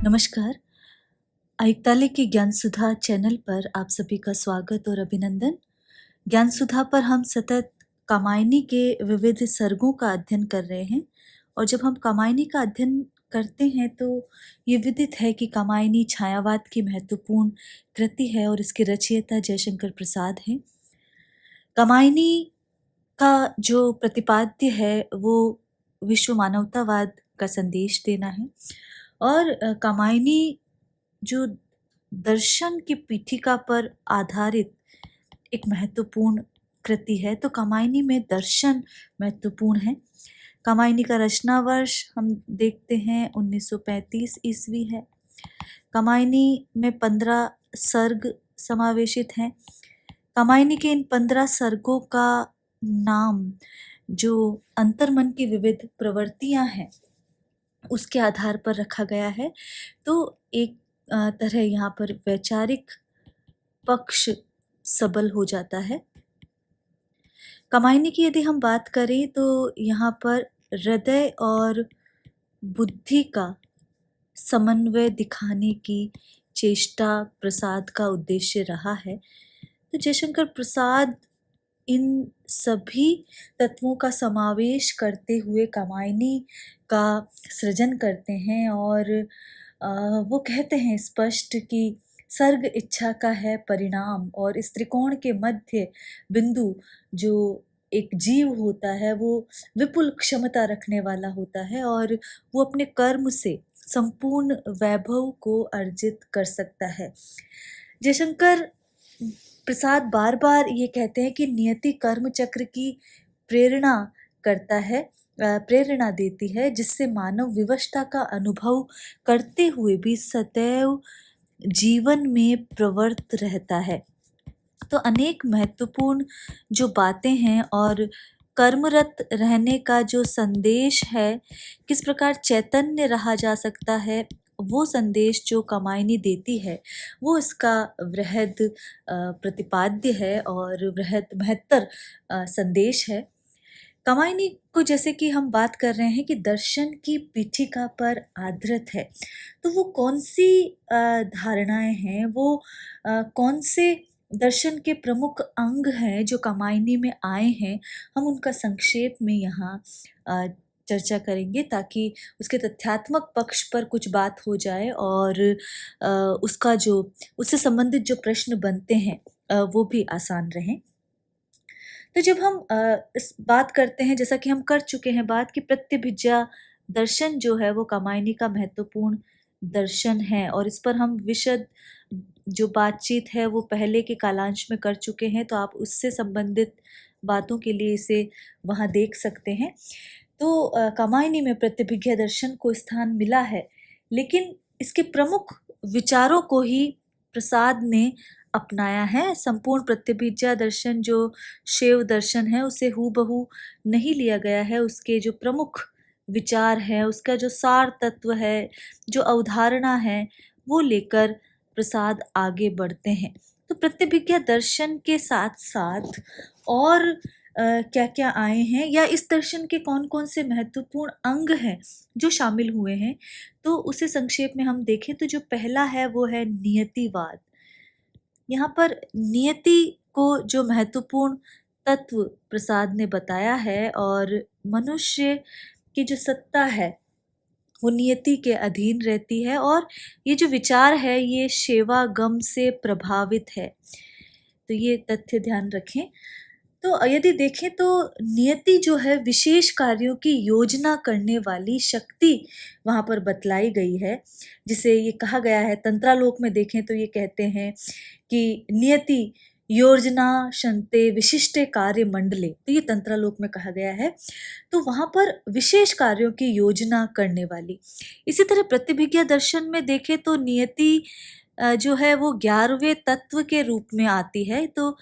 नमस्कार। आयुक्तालय के ज्ञान सुधा चैनल पर आप सभी का स्वागत और अभिनंदन। ज्ञान सुधा पर हम सतत कामायनी के विविध सर्गों का अध्ययन कर रहे हैं और जब हम कामायनी का अध्ययन करते हैं तो ये विदित है कि कामायनी छायावाद की महत्वपूर्ण कृति है और इसके रचयिता जयशंकर प्रसाद हैं। कामायनी का जो प्रतिपाद्य है वो विश्व मानवतावाद का संदेश देना है और कामायनी जो दर्शन की पीठिका पर आधारित एक महत्वपूर्ण कृति है, तो कामायनी में दर्शन महत्वपूर्ण है। कामायनी का रचना वर्ष हम देखते हैं 1935 ईस्वी है। कामायनी में 15 सर्ग समावेशित हैं। कामायनी के इन 15 सर्गों का नाम जो अंतर्मन की विविध प्रवृत्तियां हैं उसके आधार पर रखा गया है। तो एक तरह यहाँ पर वैचारिक पक्ष सबल हो जाता है। कामायनी की यदि हम बात करें तो यहाँ पर हृदय और बुद्धि का समन्वय दिखाने की चेष्टा प्रसाद का उद्देश्य रहा है। तो जयशंकर प्रसाद इन सभी तत्वों का समावेश करते हुए कामायनी का सृजन करते हैं और वो कहते हैं स्पष्ट कि सर्ग इच्छा का है परिणाम और इस त्रिकोण के मध्य बिंदु जो एक जीव होता है वो विपुल क्षमता रखने वाला होता है और वो अपने कर्म से संपूर्ण वैभव को अर्जित कर सकता है। जयशंकर प्रसाद बार बार ये कहते हैं कि नियति कर्म चक्र की प्रेरणा करता है, प्रेरणा देती है जिससे मानव विवशता का अनुभव करते हुए भी सदैव जीवन में प्रवृत्त रहता है। तो अनेक महत्वपूर्ण जो बातें हैं और कर्मरत रहने का जो संदेश है, किस प्रकार चैतन्य रहा जा सकता है, वो संदेश जो कामायनी देती है वो इसका वृहद प्रतिपाद्य है और वृहद महत्तर संदेश है। कामायनी को जैसे कि हम बात कर रहे हैं कि दर्शन की पीठिका पर आधारित है, तो वो कौन सी धारणाएं हैं, वो कौन से दर्शन के प्रमुख अंग हैं जो कामायनी में आए हैं, हम उनका संक्षेप में यहाँ चर्चा करेंगे ताकि उसके तथ्यात्मक पक्ष पर कुछ बात हो जाए और उसका जो उससे संबंधित जो प्रश्न बनते हैं वो भी आसान रहें। तो जब हम इस बात करते हैं, जैसा कि हम कर चुके हैं बात, कि प्रत्यभिज्ञा दर्शन जो है वो कामायनी का महत्वपूर्ण दर्शन है और इस पर हम विशद जो बातचीत है वो पहले के कालांश में कर चुके हैं, तो आप उससे संबंधित बातों के लिए इसे वहाँ देख सकते हैं। तो कामायनी में प्रत्यभिज्ञा दर्शन को स्थान मिला है, लेकिन इसके प्रमुख विचारों को ही प्रसाद ने अपनाया है। संपूर्ण प्रत्यभिज्ञा दर्शन जो शैव दर्शन है उसे हूबहू नहीं लिया गया है। उसके जो प्रमुख विचार है, उसका जो सार तत्व है, जो अवधारणा है, वो लेकर प्रसाद आगे बढ़ते हैं। तो प्रत्यभिज्ञा दर्शन के साथ साथ और क्या क्या आए हैं या इस दर्शन के कौन कौन से महत्वपूर्ण अंग हैं जो शामिल हुए हैं, तो उसे संक्षेप में हम देखें तो जो पहला है वो है नियतिवाद। यहाँ पर नियति को जो महत्वपूर्ण तत्व प्रसाद ने बताया है और मनुष्य की जो सत्ता है वो नियति के अधीन रहती है और ये जो विचार है ये सेवागम से प्रभावित है। तो ये तथ्य ध्यान रखें। तो यदि देखें तो नियति जो है विशेष कार्यों की योजना करने वाली शक्ति वहाँ पर बतलाई गई है, जिसे ये कहा गया है तंत्रालोक में देखें तो ये कहते हैं कि नियति योजना शंते विशिष्टे कार्य मंडले, तो ये तंत्रालोक में कहा गया है। तो वहाँ पर विशेष कार्यों की योजना करने वाली। इसी तरह प्रतिभिज्ञा दर्शन में देखें तो नियति जो है वो 11वें तत्व के रूप में आती है। तो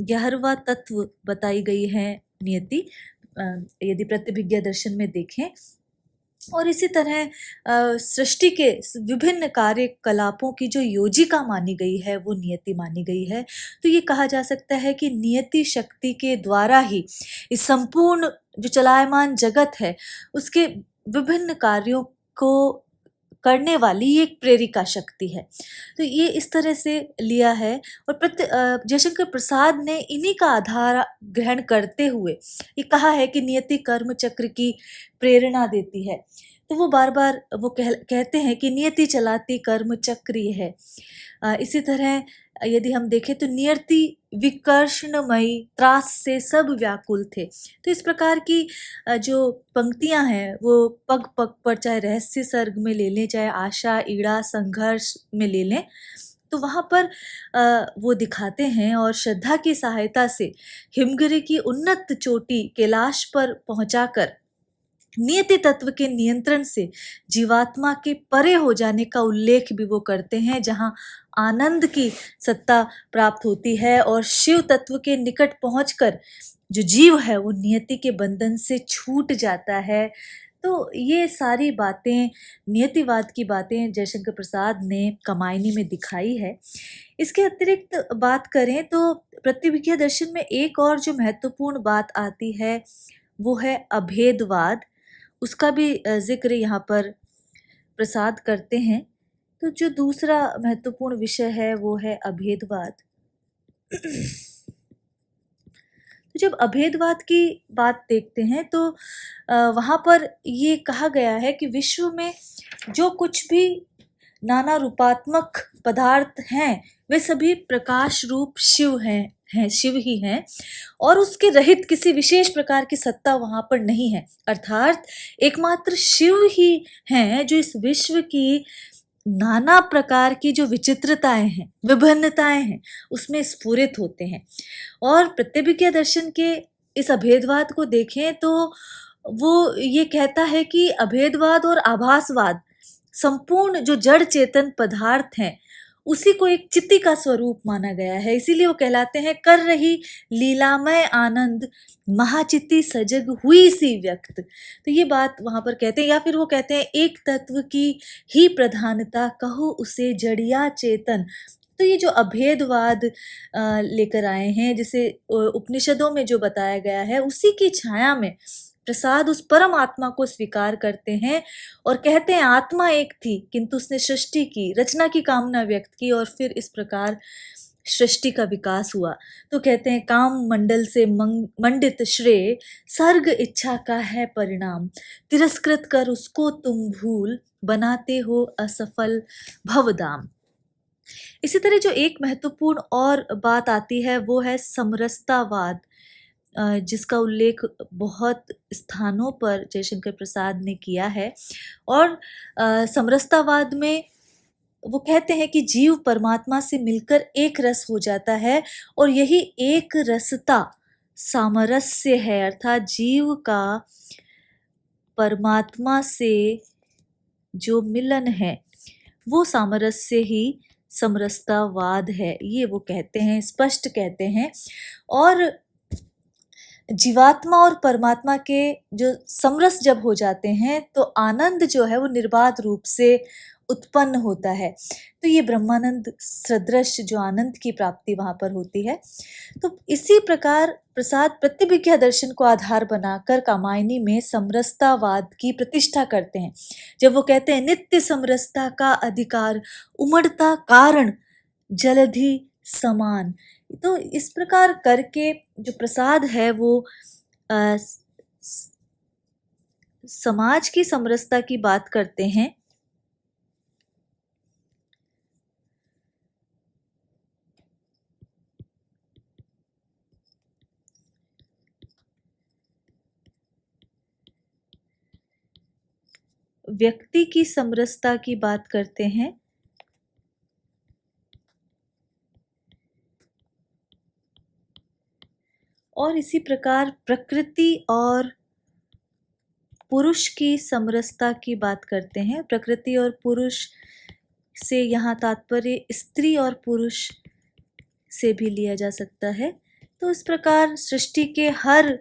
11वां तत्व बताई गई है नियति यदि प्रतिभिज्ञा दर्शन में देखें। और इसी तरह सृष्टि के विभिन्न कार्यकलापों की जो योजिका मानी गई है वो नियति मानी गई है। तो ये कहा जा सकता है कि नियति शक्ति के द्वारा ही इस संपूर्ण जो चलायमान जगत है उसके विभिन्न कार्यों को करने वाली ये एक प्रेरिका शक्ति है। तो ये इस तरह से लिया है और जयशंकर प्रसाद ने इन्हीं का आधार ग्रहण करते हुए ये कहा है कि नियति कर्म चक्र की प्रेरणा देती है। तो वो बार-बार वो कहते हैं कि नियति चलाती कर्म चक्र ये है। इसी तरह यदि हम देखें तो नियति विकर्षणमयी त्रास से सब व्याकुल थे। तो इस प्रकार की जो पंक्तियां हैं वो पग पग पर, चाहे रहस्य सर्ग में ले लें, चाहे आशा ईड़ा संघर्ष में ले लें, तो वहाँ पर वो दिखाते हैं और श्रद्धा की सहायता से हिमगिरी की उन्नत चोटी कैलाश पर पहुंचाकर नियति तत्व के नियंत्रण से जीवात्मा के परे हो जाने का उल्लेख भी वो करते हैं, जहाँ आनंद की सत्ता प्राप्त होती है और शिव तत्व के निकट पहुंचकर जो जीव है वो नियति के बंधन से छूट जाता है। तो ये सारी बातें, नियतिवाद की बातें जयशंकर प्रसाद ने कामायनी में दिखाई है। इसके अतिरिक्त बात करें तो प्रतिभिज्ञा दर्शन में एक और जो महत्वपूर्ण बात आती है वो है अभेदवाद। उसका भी जिक्र यहाँ पर प्रसाद करते हैं। तो जो दूसरा महत्वपूर्ण विषय है वो है अभेदवाद। तो जब अभेदवाद की बात देखते हैं तो वहाँ पर ये कहा गया है कि विश्व में जो कुछ भी नाना रूपात्मक पदार्थ हैं वे सभी प्रकाश रूप शिव हैं, शिव ही हैं और उसके रहित किसी विशेष प्रकार की सत्ता वहाँ पर नहीं है। अर्थात एकमात्र शिव ही हैं जो इस विश्व की नाना प्रकार की जो विचित्रताएं हैं, विभिन्नताएं हैं, उसमें स्फुरित होते हैं। और प्रत्यभिज्ञा दर्शन के इस अभेदवाद को देखें तो वो ये कहता है कि अभेदवाद और आभासवाद संपूर्ण जो जड़ चेतन पदार्थ हैं उसी को एक चित्ती का स्वरूप माना गया है। इसीलिए वो कहलाते हैं कर रही लीलामय आनंद महाचित्ती सजग हुई सी व्यक्त। तो ये बात वहां पर कहते हैं, या फिर वो कहते हैं एक तत्व की ही प्रधानता कहो उसे जड़िया चेतन। तो ये जो अभेदवाद लेकर आए हैं, जिसे उपनिषदों में जो बताया गया है उसी की छाया में प्रसाद उस परम आत्मा को स्वीकार करते हैं और कहते हैं आत्मा एक थी किंतु उसने सृष्टि की, रचना की कामना व्यक्त की और फिर इस प्रकार सृष्टि का विकास हुआ। तो कहते हैं काम मंडल से मंडित श्रेय सर्ग इच्छा का है परिणाम, तिरस्कृत कर उसको तुम भूल बनाते हो असफल भवदाम। इसी तरह जो एक महत्वपूर्ण और बात आती है वो है समरसतावाद, जिसका उल्लेख बहुत स्थानों पर जयशंकर प्रसाद ने किया है। और समरसतावाद में वो कहते हैं कि जीव परमात्मा से मिलकर एक रस हो जाता है और यही एक रसता सामरस्य है। अर्थात जीव का परमात्मा से जो मिलन है वो सामरस्य ही समरसतावाद है, ये वो कहते हैं, स्पष्ट कहते हैं। और जीवात्मा और परमात्मा के जो समरस जब हो जाते हैं तो आनंद जो है वो निर्बाध रूप से उत्पन्न होता है। तो ये ब्रह्मानंद सदृश जो आनंद की प्राप्ति वहां पर होती है। तो इसी प्रकार प्रसाद प्रतिभिज्ञा दर्शन को आधार बनाकर कामायनी में समरसतावाद की प्रतिष्ठा करते हैं। जब वो कहते हैं नित्य समरसता का अधिकार उमड़ता कारण जलधि समान। तो इस प्रकार करके जो प्रसाद है वो समाज की समरसता की बात करते हैं। व्यक्ति की समरसता की बात करते हैं। और इसी प्रकार प्रकृति और पुरुष की समरसता की बात करते हैं। प्रकृति और पुरुष से यहाँ तात्पर्य स्त्री और पुरुष से भी लिया जा सकता है। तो इस प्रकार सृष्टि के हर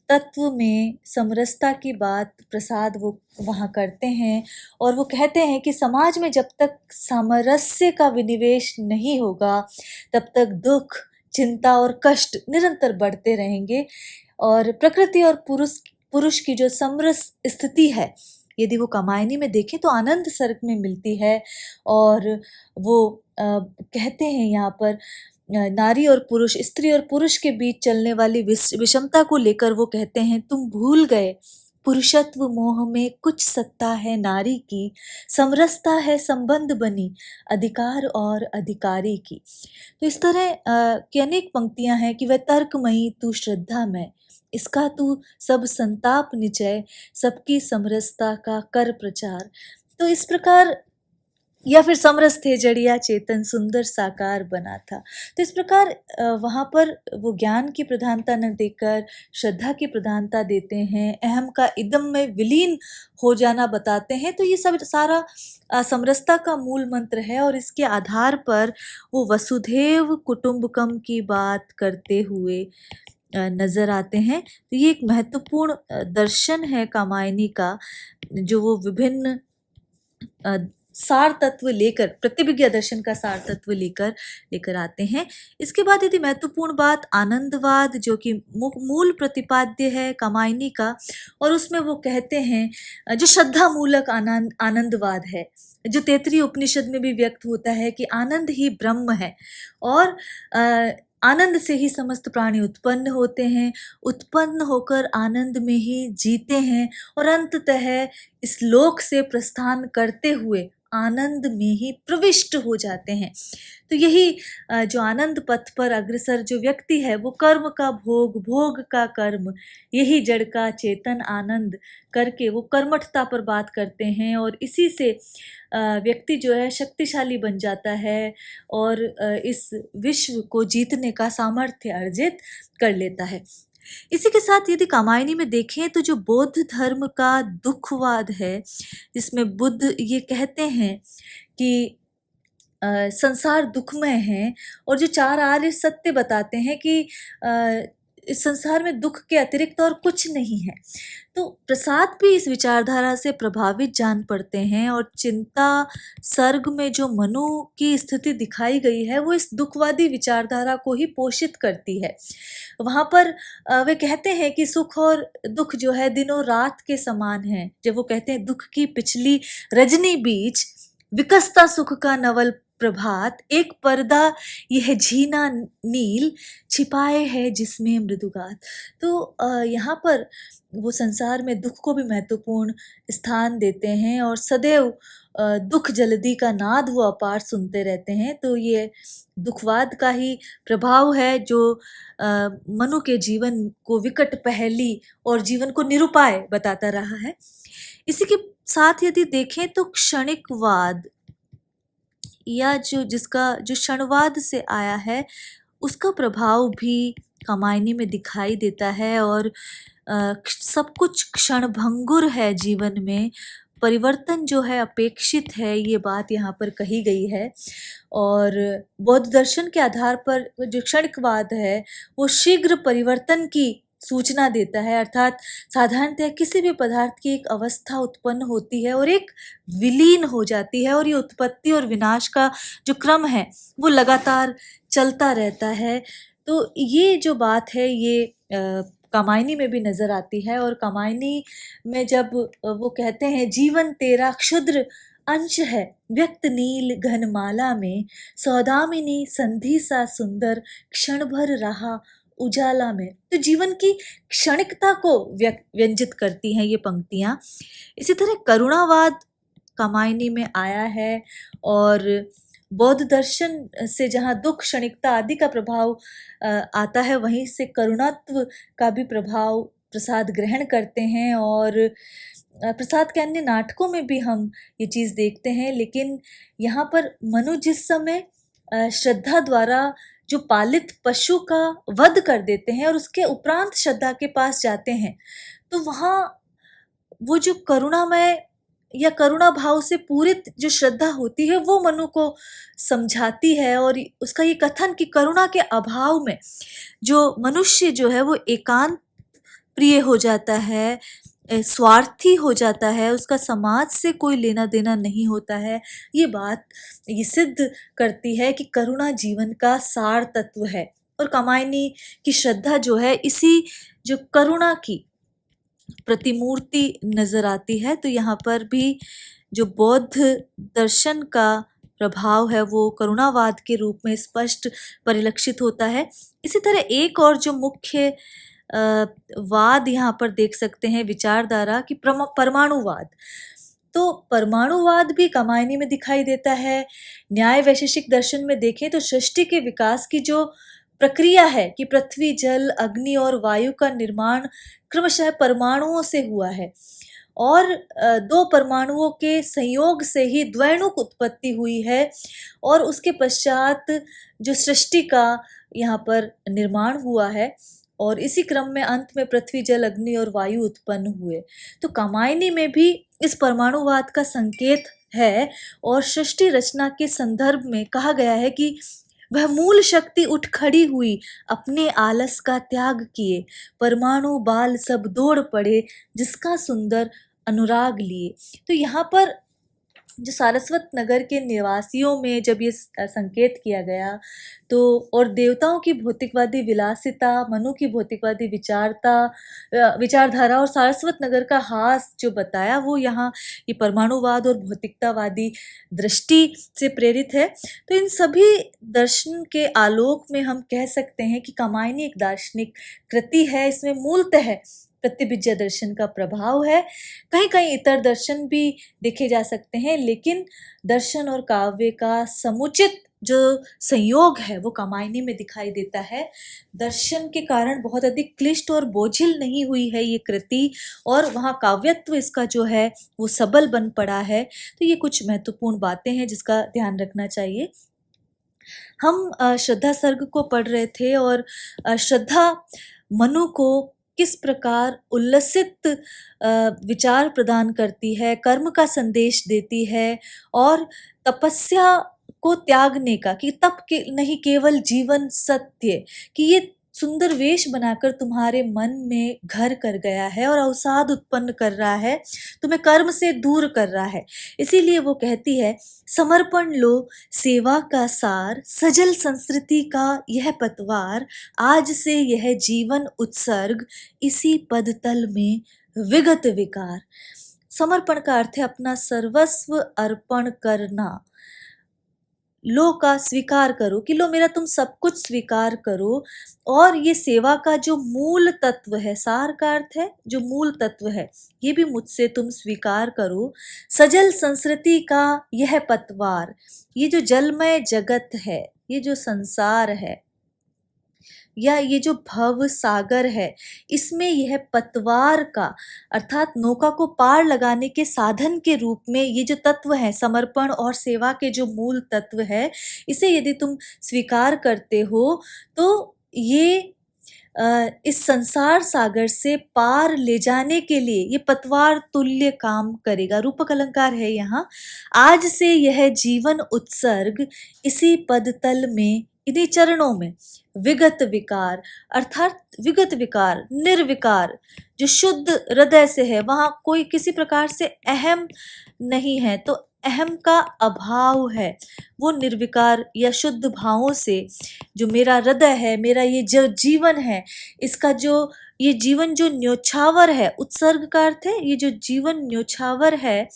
तत्व में समरसता की बात प्रसाद वो वहाँ करते हैं और वो कहते हैं कि समाज में जब तक सामरस्य का विनिवेश नहीं होगा तब तक दुख, चिंता और कष्ट निरंतर बढ़ते रहेंगे। और प्रकृति और पुरुष की जो समरस स्थिति है यदि वो कामायनी में देखें तो आनंद सर्ग में मिलती है। और वो कहते हैं यहाँ पर नारी और पुरुष, स्त्री और पुरुष के बीच चलने वाली विषमता को लेकर वो कहते हैं, तुम भूल गए पुरुषत्व मोह में कुछ सत्ता है नारी की, समरसता है संबंध बनी अधिकार और अधिकारी की। तो इस तरह की अनेक पंक्तियां हैं कि वह तर्कमयी तू श्रद्धा में, इसका तू सब संताप निचय, सबकी समरसता का कर प्रचार। तो इस प्रकार, या फिर समरस थे जड़िया चेतन सुंदर साकार बना था। तो इस प्रकार वहाँ पर वो ज्ञान की प्रधानता न देकर श्रद्धा की प्रधानता देते हैं, अहम का इदम में विलीन हो जाना बताते हैं। तो ये सब सारा समरसता का मूल मंत्र है और इसके आधार पर वो वसुधैव कुटुंबकम की बात करते हुए नजर आते हैं। तो ये एक महत्वपूर्ण दर्शन है कामायनी का, जो वो विभिन्न सार तत्व लेकर, प्रतिभिज्ञा दर्शन का सार तत्व लेकर आते हैं। इसके बाद यदि महत्वपूर्ण बात आनंदवाद, जो कि मूल प्रतिपाद्य है कामायनी का, और उसमें वो कहते हैं जो श्रद्धा मूलक आनंदवाद है, जो तैत्तिरीय उपनिषद में भी व्यक्त होता है कि आनंद ही ब्रह्म है और आनंद से ही समस्त प्राणी उत्पन्न होते हैं, उत्पन्न होकर आनंद में ही जीते हैं और अंततः इस लोक से प्रस्थान करते हुए आनंद में ही प्रविष्ट हो जाते हैं। तो यही जो आनंद पथ पर अग्रसर जो व्यक्ति है, वो कर्म का भोग, भोग का कर्म, यही जड़ का चेतन आनंद करके वो कर्मठता पर बात करते हैं और इसी से व्यक्ति जो है शक्तिशाली बन जाता है और इस विश्व को जीतने का सामर्थ्य अर्जित कर लेता है। इसी के साथ यदि कामायनी में देखें तो जो बौद्ध धर्म का दुखवाद है, जिसमें बुद्ध ये कहते हैं कि संसार दुखमय है और जो चार आर्य सत्य बताते हैं कि इस संसार में दुख के अतिरिक्त और कुछ नहीं है। तो प्रसाद भी इस विचारधारा से प्रभावित जान पड़ते हैं और चिंता सर्ग में जो मनु की स्थिति दिखाई गई है वो इस दुखवादी विचारधारा को ही पोषित करती है। वहाँ पर वे कहते हैं कि सुख और दुख जो है दिनों रात के समान है। जब वो कहते हैं दुख की पिछली रजनी बीच विकसता सुख का नवल प्रभात, एक पर्दा यह झीना नील छिपाए है जिसमें मृदुगात। तो यहाँ पर वो संसार में दुख को भी महत्वपूर्ण स्थान देते हैं और सदैव दुख जल्दी का नाद वो अपार सुनते रहते हैं। तो ये दुखवाद का ही प्रभाव है जो मनु के जीवन को विकट पहेली और जीवन को निरुपाय बताता रहा है। इसी के साथ यदि देखें तो क्षणिकवाद, या जो क्षणवाद से आया है, उसका प्रभाव भी कामायनी में दिखाई देता है और सब कुछ क्षणभंगुर है, जीवन में परिवर्तन जो है अपेक्षित है, ये बात यहाँ पर कही गई है। और बौद्ध दर्शन के आधार पर जो क्षणिकवाद है वो शीघ्र परिवर्तन की सूचना देता है, अर्थात साधारणतः किसी भी पदार्थ की एक अवस्था उत्पन्न होती है और एक विलीन हो जाती है और ये उत्पत्ति और विनाश का जो क्रम है वो लगातार चलता रहता है। तो ये जो बात है ये कामायनी में भी नजर आती है। और कामायनी में जब वो कहते हैं जीवन तेरा क्षुद्र अंश है व्यक्त नील घनमाला में, सौदामिनी संधि सा सुंदर क्षण भर रहा उजाला में। तो जीवन की क्षणिकता को व्यंजित करती हैं ये पंक्तियां। इसी तरह करुणावाद कामायनी में आया है और बौद्ध दर्शन से जहाँ दुख, क्षणिकता आदि का प्रभाव आता है, वहीं से करुणत्व का भी प्रभाव प्रसाद ग्रहण करते हैं। और प्रसाद के अन्य नाटकों में भी हम ये चीज़ देखते हैं। लेकिन यहाँ पर मनु जिस समय श्रद्धा द्वारा जो पालित पशु का वध कर देते हैं और उसके उपरांत श्रद्धा के पास जाते हैं, तो वहाँ वो जो करुणामय या करुणा भाव से पूरित जो श्रद्धा होती है वो मनु को समझाती है। और उसका ये कथन कि करुणा के अभाव में जो मनुष्य जो है वो एकांत प्रिय हो जाता है, स्वार्थी हो जाता है, उसका समाज से कोई लेना देना नहीं होता है, ये बात ये सिद्ध करती है कि करुणा जीवन का सार तत्व है। और कामायनी की श्रद्धा जो है इसी जो करुणा की प्रतिमूर्ति नजर आती है। तो यहाँ पर भी जो बौद्ध दर्शन का प्रभाव है वो करुणावाद के रूप में स्पष्ट परिलक्षित होता है। इसी तरह एक और जो मुख्य वाद यहाँ पर देख सकते हैं, विचारधारा की परमाणुवाद। तो परमाणुवाद भी कामायनी में दिखाई देता है। न्याय वैशेषिक दर्शन में देखें तो सृष्टि के विकास की जो प्रक्रिया है कि पृथ्वी, जल, अग्नि और वायु का निर्माण क्रमशः परमाणुओं से हुआ है और दो परमाणुओं के संयोग से ही द्वैणुक उत्पत्ति हुई है और उसके पश्चात जो सृष्टि का यहाँ पर निर्माण हुआ है और इसी क्रम में अंत में पृथ्वी, जल, अग्नि और वायु उत्पन्न हुए। तो कामायनी में भी इस परमाणुवाद का संकेत है और सृष्टि रचना के संदर्भ में कहा गया है कि वह मूल शक्ति उठ खड़ी हुई, अपने आलस का त्याग किए, परमाणु बाल सब दौड़ पड़े, जिसका सुंदर अनुराग लिए। तो यहाँ पर जो सारस्वत नगर के निवासियों में जब ये संकेत किया गया तो और देवताओं की भौतिकवादी विलासिता, मनु की भौतिकवादी विचारधारा और सारस्वत नगर का हास जो बताया वो यहाँ ये परमाणुवाद और भौतिकतावादी दृष्टि से प्रेरित है। तो इन सभी दर्शन के आलोक में हम कह सकते हैं कि कामायनी एक दार्शनिक कृति है। इसमें मूलतः प्रतिबिज्य दर्शन का प्रभाव है। कहीं कहीं इतर दर्शन भी देखे जा सकते हैं, लेकिन दर्शन और काव्य का समुचित जो संयोग है वो कामायनी में दिखाई देता है। दर्शन के कारण बहुत अधिक क्लिष्ट और बोझिल नहीं हुई है ये कृति और वहाँ काव्यत्व इसका जो है वो सबल बन पड़ा है। तो ये कुछ महत्वपूर्ण बातें हैं जिसका ध्यान रखना चाहिए। हम श्रद्धा सर्ग को पढ़ रहे थे और श्रद्धा मनु को किस प्रकार उल्लसित विचार प्रदान करती है, कर्म का संदेश देती है और तपस्या को त्यागने का, कि तप के नहीं केवल जीवन सत्य, कि ये सुंदर वेश बनाकर तुम्हारे मन में घर कर गया है और अवसाद उत्पन्न कर रहा है, तुम्हें कर्म से दूर कर रहा है। इसीलिए वो कहती है, समर्पण लो सेवा का सार, सजल संस्कृति का यह पतवार, आज से यह जीवन उत्सर्ग, इसी पद तल में विगत विकार। समर्पण का अर्थ है अपना सर्वस्व अर्पण करना। लो का स्वीकार करो, कि लो मेरा तुम सब कुछ स्वीकार करो और ये सेवा का जो मूल तत्व है, सार का अर्थ है जो मूल तत्व है, ये भी मुझसे तुम स्वीकार करो। सजल संस्कृति का यह पतवार, ये जो जलमय जगत है, ये जो संसार है या ये जो भव सागर है, इसमें यह पतवार का अर्थात नौका को पार लगाने के साधन के रूप में ये जो तत्व है, समर्पण और सेवा के जो मूल तत्व है, इसे यदि तुम स्वीकार करते हो तो ये इस संसार सागर से पार ले जाने के लिए ये पतवार तुल्य काम करेगा। रूपक अलंकार है यहाँ। आज से यह जीवन उत्सर्ग, इसी पद तल में, इन्हीं चरणों में, विगत विकार अर्थात विगत विकार, निर्विकार, जो शुद्ध हृदय से है, वहां कोई किसी प्रकार से अहम नहीं है, तो अहम का अभाव है, वो निर्विकार या शुद्ध भावों से जो मेरा हृदय है, मेरा ये जो जीवन है, इसका जो ये जीवन जो न्योछावर है, उत्सर्ग का अर्थ है ये जो जीवन न्योछावर है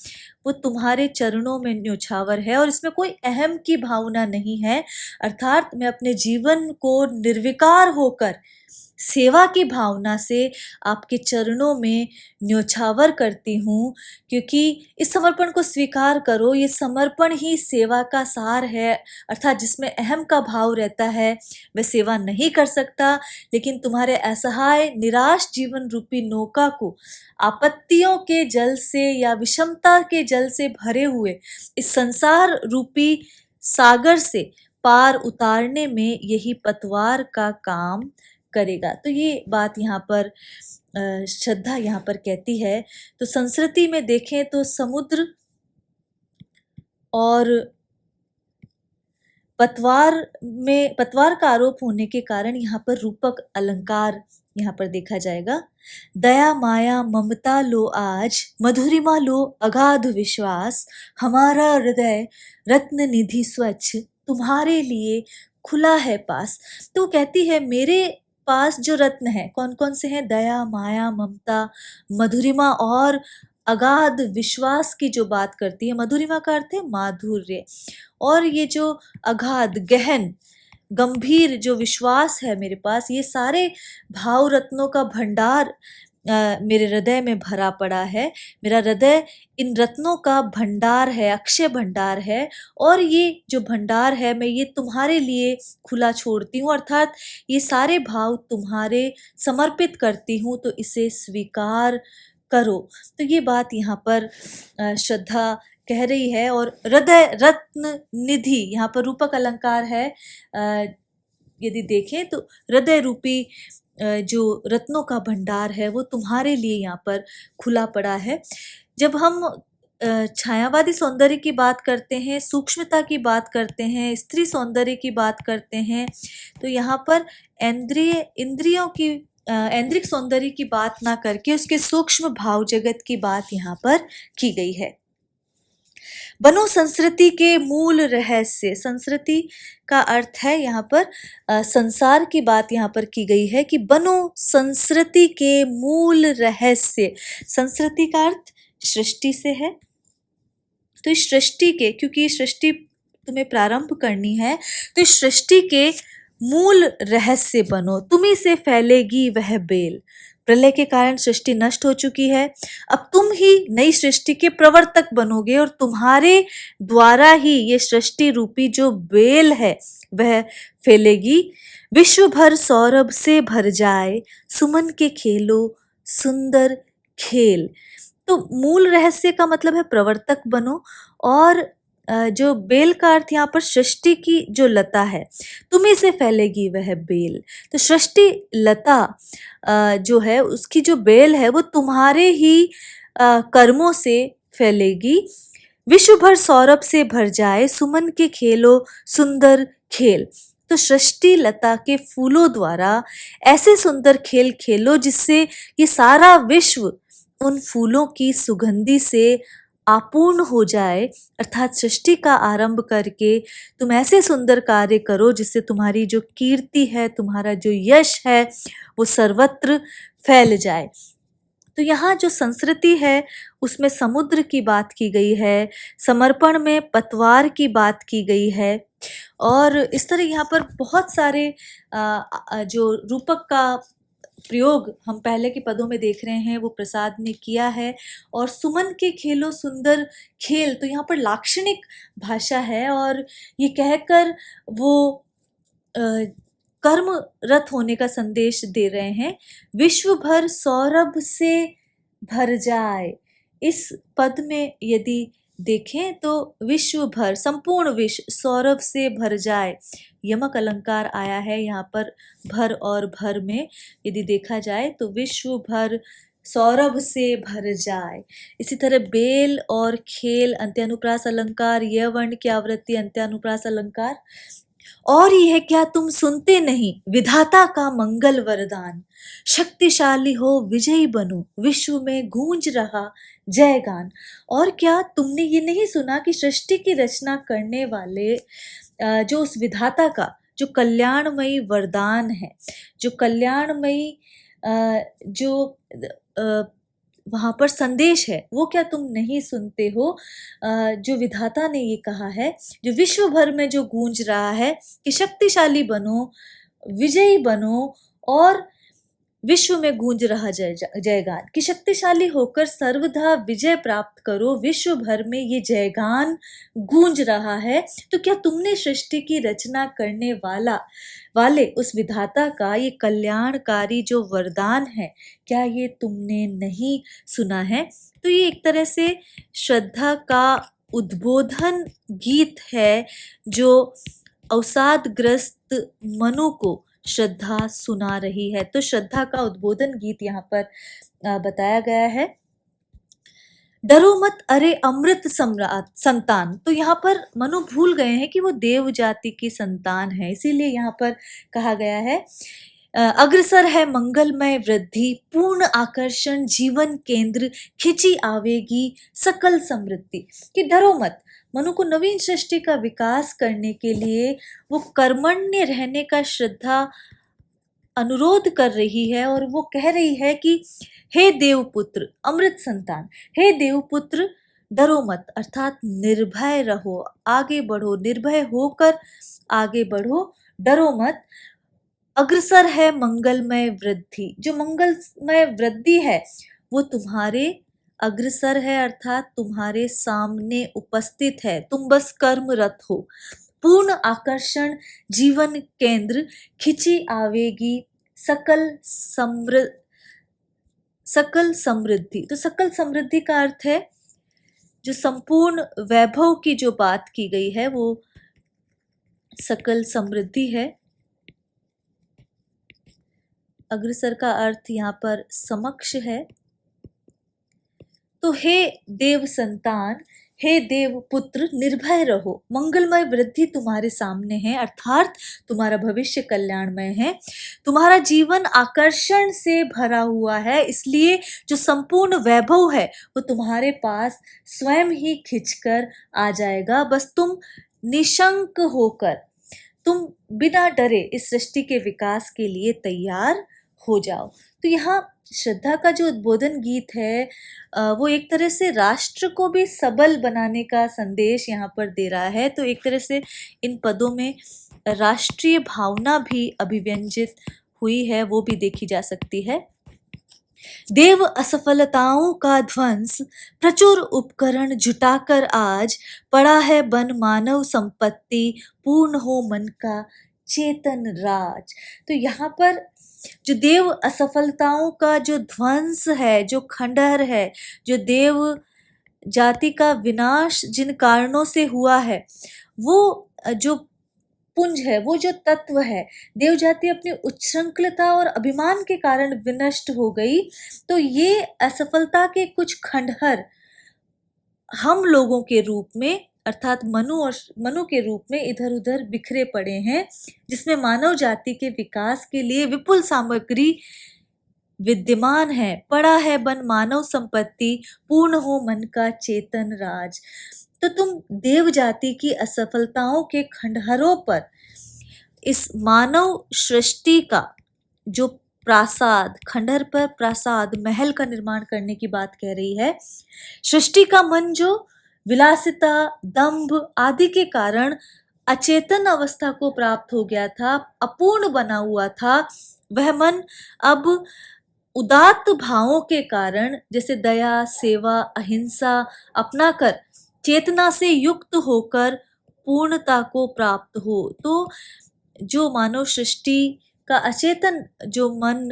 वो तुम्हारे चरणों में न्योछावर है और इसमें कोई अहम की भावना नहीं है। अर्थात मैं अपने जीवन को निर्विकार होकर सेवा की भावना से आपके चरणों में न्योछावर करती हूँ, क्योंकि इस समर्पण को स्वीकार करो। ये समर्पण ही सेवा का सार है, अर्थात जिसमें अहम का भाव रहता है वह सेवा नहीं कर सकता, लेकिन तुम्हारे असहाय निराश जीवन रूपी नौका को आपत्तियों के जल से या विषमता के जल से भरे हुए इस संसार रूपी सागर से पार उतारने में यही पतवार का काम करेगा। तो ये बात यहाँ पर श्रद्धा यहाँ पर कहती है। तो संस्कृति में देखें तो समुद्र और पतवार का आरोप होने के कारण यहाँ पर रूपक अलंकार यहाँ पर देखा जाएगा। दया माया ममता लो आज, मधुरिमा लो अगाध विश्वास, हमारा हृदय रत्न निधि स्वच्छ, तुम्हारे लिए खुला है पास। तो कहती है मेरे पास जो रत्न है कौन कौन से हैं? दया, माया, ममता, मधुरिमा और अगाध विश्वास की जो बात करती है। मधुरिमा का अर्थ है माधुर्य, और ये जो अगाध, गहन, गंभीर जो विश्वास है मेरे पास, ये सारे भाव रत्नों का भंडार मेरे हृदय में भरा पड़ा है। मेरा हृदय इन रत्नों का भंडार है, अक्षय भंडार है, और ये जो भंडार है मैं ये तुम्हारे लिए खुला छोड़ती हूँ, अर्थात ये सारे भाव तुम्हारे समर्पित करती हूँ, तो इसे स्वीकार करो। तो ये बात यहाँ पर श्रद्धा कह रही है। और हृदय रत्न निधि, यहाँ पर रूपक अलंकार है। यदि देखें तो हृदय रूपी जो रत्नों का भंडार है वो तुम्हारे लिए यहाँ पर खुला पड़ा है। जब हम छायावादी सौंदर्य की बात करते हैं, सूक्ष्मता की बात करते हैं, स्त्री सौंदर्य की बात करते हैं, तो यहाँ पर इंद्रियों की ऐन्द्रिक सौंदर्य की बात ना करके उसके सूक्ष्म भाव जगत की बात यहाँ पर की गई है। बनो संस्कृति के मूल रहस्य, संस्कृति का अर्थ है यहाँ पर संसार की बात यहाँ पर की गई है कि बनो संस्कृति के मूल रहस्य। संस्कृति का अर्थ सृष्टि से है, तो इस सृष्टि के, क्योंकि ये सृष्टि तुम्हें प्रारंभ करनी है, तो इस सृष्टि के मूल रहस्य बनो। तुम्ही से फैलेगी वह बेल। प्रलय के कारण सृष्टि नष्ट हो चुकी है, अब तुम ही नई सृष्टि के प्रवर्तक बनोगे, और तुम्हारे द्वारा ही ये सृष्टि रूपी जो बेल है वह फैलेगी। विश्व भर सौरभ से भर जाए, सुमन के खेलो सुंदर खेल। तो मूल रहस्य का मतलब है प्रवर्तक बनो, और जो बेल का अर्थ यहाँ पर सृष्टि की जो लता है, तुम्ही से फैलेगी वह बेल। तो सृष्टि लता जो है उसकी जो बेल है वो तुम्हारे ही कर्मों से फैलेगी। विश्व भर सौरभ से भर जाए, सुमन के खेलो सुंदर खेल। तो सृष्टि लता के फूलों द्वारा ऐसे सुंदर खेल खेलो जिससे ये सारा विश्व उन फूलों की सुगंधि से आपूर्ण हो जाए, अर्थात सृष्टि का आरंभ करके तुम ऐसे सुंदर कार्य करो जिससे तुम्हारी जो कीर्ति है, तुम्हारा जो यश है वो सर्वत्र फैल जाए। तो यहाँ जो संस्कृति है उसमें समुद्र की बात की गई है, समर्पण में पतवार की बात की गई है, और इस तरह यहाँ पर बहुत सारे जो रूपक का प्रयोग हम पहले के पदों में देख रहे हैं वो प्रसाद ने किया है। और सुमन के खेलो सुंदर खेल, तो यहाँ पर लाक्षणिक भाषा है, और ये कहकर वो कर्मरत होने का संदेश दे रहे हैं। विश्व भर सौरभ से भर जाए, इस पद में यदि देखें तो विश्व भर, संपूर्ण विश्व सौरभ से भर जाए, यमक अलंकार आया है यहाँ पर भर और भर में। यदि देखा जाए तो विश्व भर सौरभ से भर जाए। इसी तरह बेल और खेल अंत्यानुप्रास अलंकार, यह वर्ण की आवृत्ति अंत्यानुप्रास अलंकार। और यह क्या तुम सुनते नहीं, विधाता का मंगल वरदान, शक्तिशाली हो विजयी बनो, विश्व में गूंज रहा जय गान। और क्या तुमने ये नहीं सुना कि सृष्टि की रचना करने वाले जो उस विधाता का जो कल्याणमयी वरदान है, जो कल्याणमयी जो वहाँ पर संदेश है, वो क्या तुम नहीं सुनते हो? जो विधाता ने ये कहा है, जो विश्व भर में जो गूंज रहा है कि शक्तिशाली बनो, विजयी बनो, और विश्व में गूंज रहा जयगान, कि शक्तिशाली होकर सर्वदा विजय प्राप्त करो, विश्व भर में ये जयगान गूंज रहा है। तो क्या तुमने सृष्टि की रचना करने वाले उस विधाता का ये कल्याणकारी जो वरदान है, क्या ये तुमने नहीं सुना है? तो ये एक तरह से श्रद्धा का उद्बोधन गीत है जो अवसादग्रस्त मनु को श्रद्धा सुना रही है। तो श्रद्धा का उद्बोधन गीत यहाँ पर बताया गया है। डरो मत अरे अमृत सम्राट संतान, तो यहाँ पर मनु भूल गए हैं कि वो देव जाति की संतान है, इसीलिए यहाँ पर कहा गया है अग्रसर है मंगलमय वृद्धि, पूर्ण आकर्षण जीवन केंद्र, खिंची आवेगी सकल समृद्धि। कि डरो मत, मनु को नवीन सृष्टि का विकास करने के लिए वो कर्मण्य रहने का श्रद्धा अनुरोध कर रही है और वो कह रही है कि हे देवपुत्र, अमृत संतान, हे देवपुत्र, डरो मत, अर्थात निर्भय रहो, आगे बढ़ो, निर्भय होकर आगे बढ़ो, डरो मत। अग्रसर है मंगलमय वृद्धि, जो मंगलमय वृद्धि है वो तुम्हारे अग्रसर है, अर्थात तुम्हारे सामने उपस्थित है, तुम बस कर्मरत हो। पूर्ण आकर्षण जीवन केंद्र खिंची आवेगी सकल समृद्धि। तो सकल समृद्धि का अर्थ है जो संपूर्ण वैभव की जो बात की गई है वो सकल समृद्धि है। अग्रसर का अर्थ यहाँ पर समक्ष है। तो हे देव संतान, हे देव पुत्र, निर्भय रहो, मंगलमय वृद्धि तुम्हारे सामने है, अर्थात तुम्हारा भविष्य कल्याणमय है। तुम्हारा जीवन आकर्षण से भरा हुआ है, इसलिए जो संपूर्ण वैभव है वो तुम्हारे पास स्वयं ही खिंचकर आ जाएगा। बस तुम निशंक होकर, तुम बिना डरे इस सृष्टि के विकास के लिए तैयार हो जाओ। तो यहाँ श्रद्धा का जो उद्बोधन गीत है वो एक तरह से राष्ट्र को भी सबल बनाने का संदेश यहाँ पर दे रहा है। तो एक तरह से इन पदों में राष्ट्रीय भावना भी अभिव्यंजित हुई है, वो भी देखी जा सकती है। देव असफलताओं का ध्वंस प्रचुर उपकरण जुटाकर आज पड़ा है बन मानव संपत्ति, पूर्ण हो मन का चेतन राज। तो यहाँ पर जो देव असफलताओं का जो ध्वंस है, जो खंडहर है, जो देव जाति का विनाश जिन कारणों से हुआ है, वो जो पुंज है, वो जो तत्व है, देव जाति अपनी उच्छृंखलता और अभिमान के कारण विनष्ट हो गई। तो ये असफलता के कुछ खंडहर हम लोगों के रूप में, अर्थात मनु के रूप में इधर उधर बिखरे पड़े हैं, जिसमें मानव जाति के विकास के लिए विपुल सामग्री विद्यमान है। पड़ा है बन मानव संपत्ति, पूर्ण हो मन का चेतन राज। तो तुम देव जाति की असफलताओं के खंडहरों पर इस मानव सृष्टि का जो प्रासाद, खंडहर पर प्रासाद, महल का निर्माण करने की बात कह रही है। सृष्टि का मन जो विलासिता, दंभ आदि के कारण अचेतन अवस्था को प्राप्त हो गया था, अपूर्ण बना हुआ था, वह मन अब उदात्त भावों के कारण, जैसे दया, सेवा, अहिंसा अपनाकर चेतना से युक्त होकर पूर्णता को प्राप्त हो। तो जो मानव सृष्टि का अचेतन जो मन,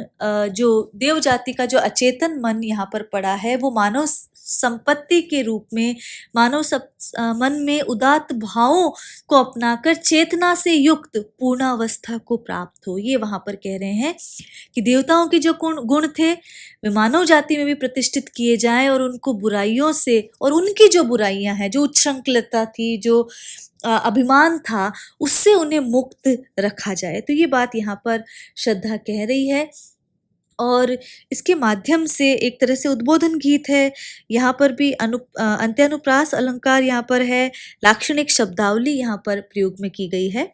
जो देव जाति का जो अचेतन मन यहाँ पर पड़ा है, वो मानव संपत्ति के रूप में मानव मन में उदात्त भावों को अपनाकर चेतना से युक्त पूर्णावस्था को प्राप्त हो। ये वहां पर कह रहे हैं कि देवताओं के जो गुण थे वे मानव जाति में भी प्रतिष्ठित किए जाएं और उनको बुराइयों से, और उनकी जो बुराइयां हैं, जो उच्छृंखलता थी, जो अभिमान था, उससे उन्हें मुक्त रखा जाए। तो ये बात यहाँ पर श्रद्धा कह रही है और इसके माध्यम से एक तरह से उद्बोधन गीत है। यहाँ पर भी अंत्यानुप्रास अलंकार यहाँ पर है, लाक्षणिक शब्दावली यहाँ पर प्रयोग में की गई है।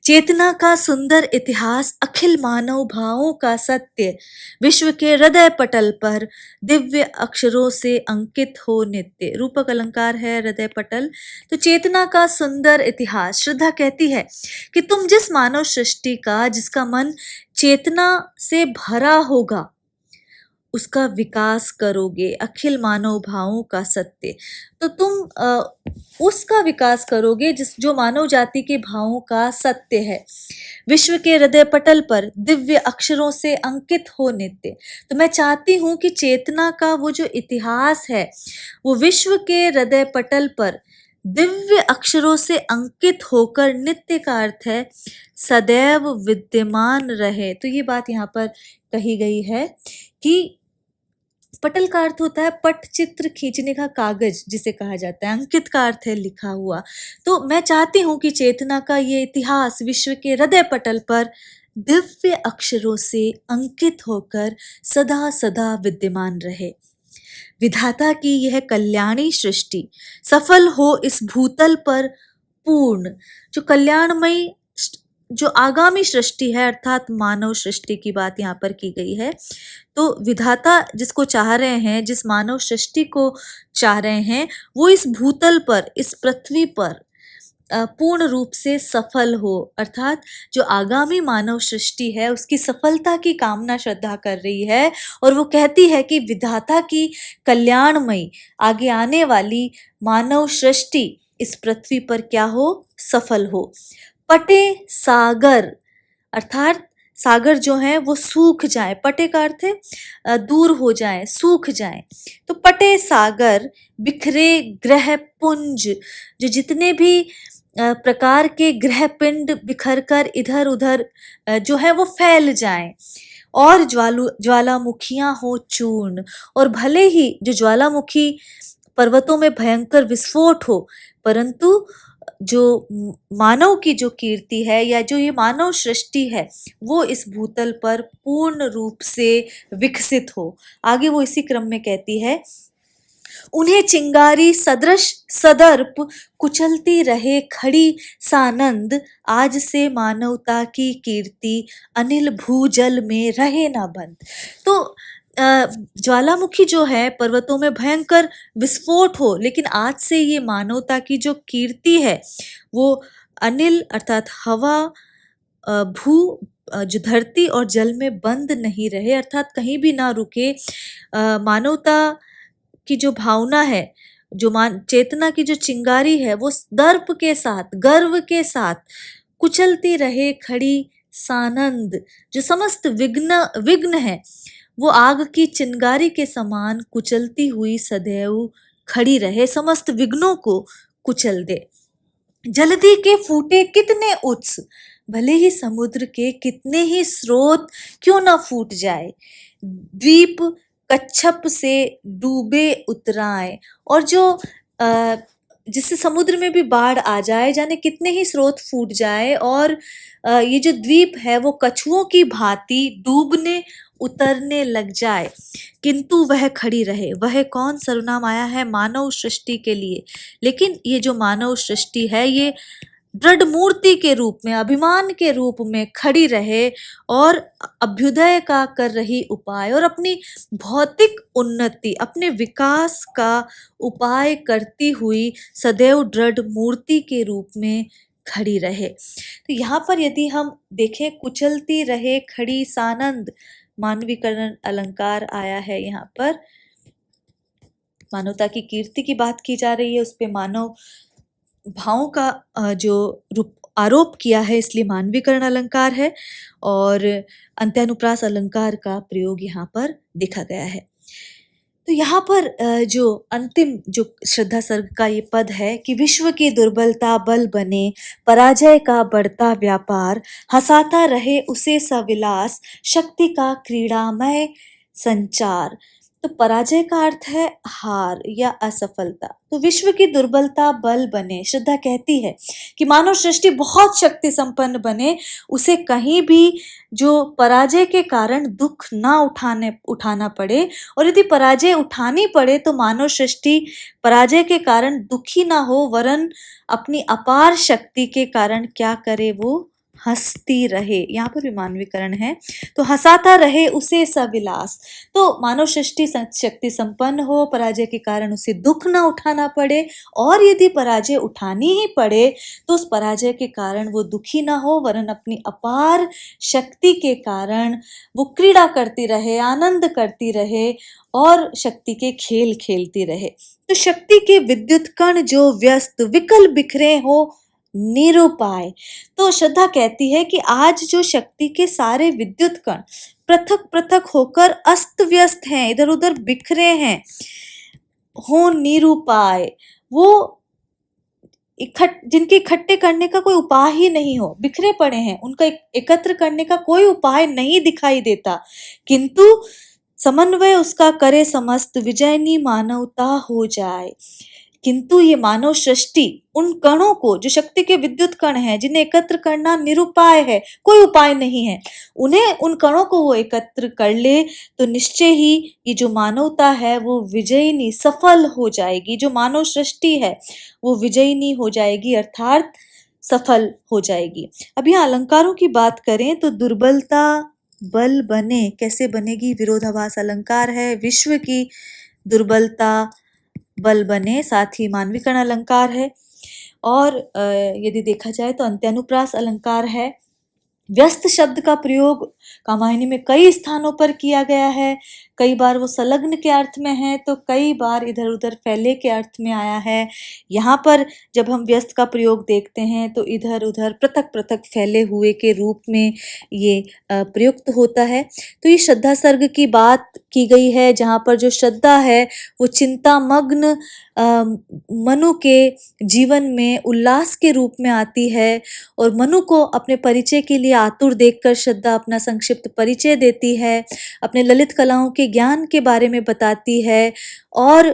चेतना का सुंदर इतिहास, अखिल मानव भावों का सत्य, विश्व के हृदय पटल पर दिव्य अक्षरों से अंकित हो नित्य। रूपक अलंकार है हृदय पटल। तो चेतना का सुंदर इतिहास, श्रद्धा कहती है कि तुम जिस मानव सृष्टि का, जिसका मन चेतना से भरा होगा, उसका विकास करोगे, अखिल मानव भावों का सत्य। तो तुम उसका विकास करोगे जो मानव जाति के भावों का सत्य है, विश्व के हृदय पटल पर दिव्य अक्षरों से अंकित हो नित्य। तो मैं चाहती हूँ कि चेतना का वो जो इतिहास है वो विश्व के हृदय पटल पर दिव्य अक्षरों से अंकित होकर, नित्य का अर्थ है सदैव विद्यमान रहे। तो ये बात यहाँ पर कही गई है कि पटल का अर्थ होता है पट, चित्र खींचने का कागज जिसे कहा जाता है, अंकित का अर्थ है लिखा हुआ। तो मैं चाहती हूँ कि चेतना का ये इतिहास विश्व के हृदय पटल पर दिव्य अक्षरों से अंकित होकर सदा सदा विद्यमान रहे। विधाता की यह कल्याणी सृष्टि सफल हो इस भूतल पर पूर्ण। जो कल्याणमयी जो आगामी सृष्टि है अर्थात मानव सृष्टि की बात यहाँ पर की गई है। तो विधाता जिसको चाह रहे हैं, जिस मानव सृष्टि को चाह रहे हैं, वो इस भूतल पर, इस पृथ्वी पर पूर्ण रूप से सफल हो, अर्थात जो आगामी मानव सृष्टि है उसकी सफलता की कामना श्रद्धा कर रही है और वो कहती है कि विधाता की कल्याणमयी आगे आने वाली मानव सृष्टि इस पृथ्वी पर क्या हो, सफल हो। पटे सागर, अर्थात सागर जो है वो सूख जाए, पटे का अर्थ है दूर हो जाए, सूख जाए। तो पटे सागर, बिखरे ग्रह पुंज, जो जितने भी प्रकार के ग्रह पिंड बिखर कर इधर उधर जो है वो फैल जाएं, और ज्वालामुखियां हो चूर्ण, और भले ही जो ज्वालामुखी पर्वतों में भयंकर विस्फोट हो, परंतु जो मानव की जो कीर्ति है या जो ये मानव सृष्टि है वो इस भूतल पर पूर्ण रूप से विकसित हो। आगे वो इसी क्रम में कहती है, उन्हें चिंगारी सदृश सदर्प कुचलती रहे खड़ी सानंद, आज से मानवता की कीर्ति अनिल भूजल में रहे ना बंद। तो ज्वालामुखी जो है पर्वतों में भयंकर विस्फोट हो, लेकिन आज से ये मानवता की जो कीर्ति है वो अनिल अर्थात हवा, भू जो धरती और जल में बंद नहीं रहे, अर्थात कहीं भी ना रुके। मानवता की जो भावना है, जो चेतना की जो चिंगारी है वो दर्प के साथ, गर्व के साथ कुचलती रहे खड़ी सानंद, जो समस्त विघ्न है वो आग की चिंगारी के समान कुचलती हुई सदैव खड़ी रहे, समस्त विघ्नों को कुचल दे। जलधि के फूटे कितने उत्स, भले ही समुद्र के कितने ही स्रोत क्यों ना फूट जाए, द्वीप कच्छप से डूबे उतराए, और जो जिससे समुद्र में भी बाढ़ आ जाए, जाने कितने ही स्रोत फूट जाए, और ये जो द्वीप है वो कछुओं की भांति डूबने उतरने लग जाए, किंतु वह खड़ी रहे। वह कौन सर्वनाम आया है मानव सृष्टि के लिए, लेकिन ये जो मानव सृष्टि है ये दृढ़ मूर्ति के रूप में, अभिमान के रूप में खड़ी रहे और अभ्युदय का कर रही उपाय, और अपनी भौतिक उन्नति, अपने विकास का उपाय करती हुई सदैव दृढ़ मूर्ति के रूप में खड़ी रहे। तो यहाँ पर यदि हम देखें, कुचलती रहे खड़ी सानंद, मानवीकरण अलंकार आया है। यहाँ पर मानवता की कीर्ति की बात की जा रही है, उस पे मानव भावों का जो रूप आरोप किया है, इसलिए मानवीकरण अलंकार है, और अंत्यानुप्रास अलंकार का प्रयोग यहाँ पर देखा गया है। तो यहाँ पर जो अंतिम जो श्रद्धा सर्ग का ये पद है कि विश्व की दुर्बलता बल बने, पराजय का बढ़ता व्यापार, हंसाता रहे उसे सविलास, शक्ति का क्रीड़ामय संचार। तो पराजय का अर्थ है हार या असफलता। तो विश्व की दुर्बलता बल बने, श्रद्धा कहती है कि मानव सृष्टि बहुत शक्ति संपन्न बने, उसे कहीं भी जो पराजय के कारण दुख ना उठाना पड़े, और यदि पराजय उठानी पड़े तो मानव सृष्टि पराजय के कारण दुखी ना हो, वरन अपनी अपार शक्ति के कारण क्या करे, वो हंसती रहे। यहाँ पर भी मानवीकरण है, तो हंसाता रहे उसे सविलास। तो मानव सृष्टि शक्ति संपन्न हो, पराजय के कारण उसे दुख ना उठाना पड़े, और यदि पराजय उठानी ही पड़े तो उस पराजय के कारण वो दुखी ना हो, वरन अपनी अपार शक्ति के कारण वो क्रीड़ा करती रहे, आनंद करती रहे और शक्ति के खेल खेलती रहे। तो शक्ति के विद्युत कण जो व्यस्त विकल बिखरे हो निरुपाय। तो श्रद्धा कहती है कि आज जो शक्ति के सारे विद्युत कण पृथक पृथक होकर अस्त व्यस्त हैं, इधर उधर बिखरे हैं, हो निरुपाय, वो जिनके इकट्ठे करने का कोई उपाय ही नहीं हो, बिखरे पड़े हैं, उनका एकत्र करने का कोई उपाय नहीं दिखाई देता, किंतु समन्वय उसका करे समस्त, विजयनी मानवता हो जाए। किंतु ये मानव सृष्टि उन कणों को, जो शक्ति के विद्युत कण हैं, जिन्हें एकत्र करना निरुपाय है, कोई उपाय नहीं है, उन्हें उन कणों को वो एकत्र कर ले तो निश्चय ही ये जो मानवता है वो विजयिनी सफल हो जाएगी, जो मानव सृष्टि है वो विजयिनी हो जाएगी, अर्थात सफल हो जाएगी। अब यहाँ अलंकारों की बात करें तो दुर्बलता बल बने कैसे बनेगी, विरोधाभास अलंकार है। विश्व की दुर्बलता बल बने साथ ही मानवीकरण अलंकार है। और यदि देखा जाए तो अंत्यानुप्रास अलंकार है। व्यस्त शब्द का प्रयोग कामायनी में कई स्थानों पर किया गया है। कई बार वो संलग्न के अर्थ में है तो कई बार इधर उधर फैले के अर्थ में आया है। यहाँ पर जब हम व्यस्त का प्रयोग देखते हैं तो इधर उधर पृथक पृथक फैले हुए के रूप में ये प्रयुक्त होता है। तो ये श्रद्धा सर्ग की बात की गई है, जहाँ पर जो श्रद्धा है वो चिंतामग्न मनु के जीवन में उल्लास के रूप में आती है और मनु को अपने परिचय के लिए आतुर देखकर श्रद्धा अपना संक्षिप्त परिचय देती है, अपने ललित कलाओं के ज्ञान के बारे में बताती है और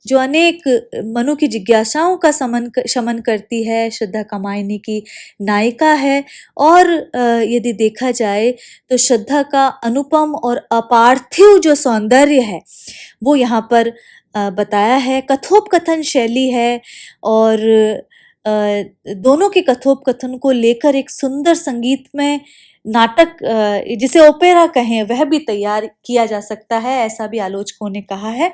जो अनेक मनु की जिज्ञासाओं का शमन करती है। श्रद्धा कामायनी की नायिका है और यदि देखा जाए तो श्रद्धा का अनुपम और अपार्थिव जो सौंदर्य है वो यहाँ पर बताया है। कथोपकथन शैली है और दोनों के कथोपकथन को लेकर एक सुंदर संगीतमय नाटक जिसे ओपेरा कहें वह भी तैयार किया जा सकता है, ऐसा भी आलोचकों ने कहा है।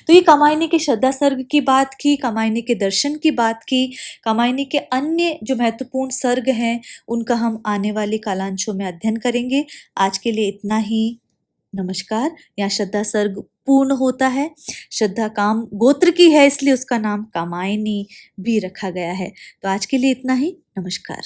तो ये कामायनी के श्रद्धा सर्ग की बात की, कामायनी के दर्शन की बात की। कामायनी के अन्य जो महत्वपूर्ण सर्ग हैं उनका हम आने वाले कालांशों में अध्ययन करेंगे। आज के लिए इतना ही। नमस्कार। यहाँ श्रद्धा सर्ग पूर्ण होता है। श्रद्धा काम गोत्र की है इसलिए उसका नाम कामायनी भी रखा गया है। तो आज के लिए इतना ही। नमस्कार।